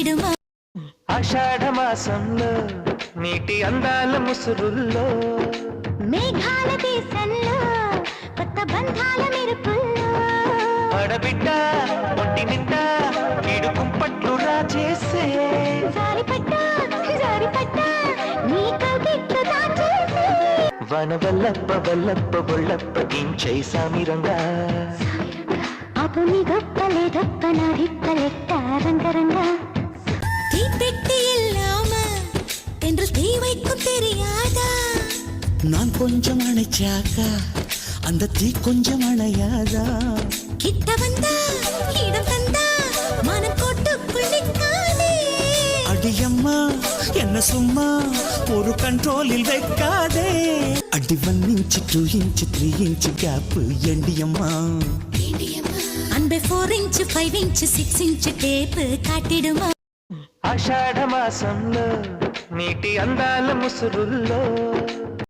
కాటిడుమా ఆషాఢ మాసంలో నీటి అందాల ముసురుల్లో మేఘాల దేశంలో కొత్త బంధాల మెరుపుల్లో ఆడబిడ్డ ఒంటి నిండా ఈడు కుంపట్లు రాజేసే జారిపడ్డా నీ కవిట్లు దాచేసే వన వల్లప్ప వల్లప్ప బొల్లప్ప దించై సామిరంగా అపు నీ గొప్పలేదప్ప నా రిప్పలెట్ట రంగరంగ தீப்பெட்டி இல்லாம என்று தீ வைக்கும் தெரியாதா நான் கொஞ்சம் அணைச்சாக்கா அந்த தீ கொஞ்சம் அணையாதா கிட்ட வந்தா இடம் தந்தா மனம் கொட்டுக்குள் நிற்காதே அடியம்மா என்ன சும்மா ஒரு கண்ட்ரோலில் வைக்காதே அடி 1 inch 2 inch 3 inch கேப் எண்டியம்மா அன்பே 4 inch 5 inch 6 inch டேப் காட்டிடுமா ఆషాఢ మాసంలో నీటి అందాల ముసురుల్లో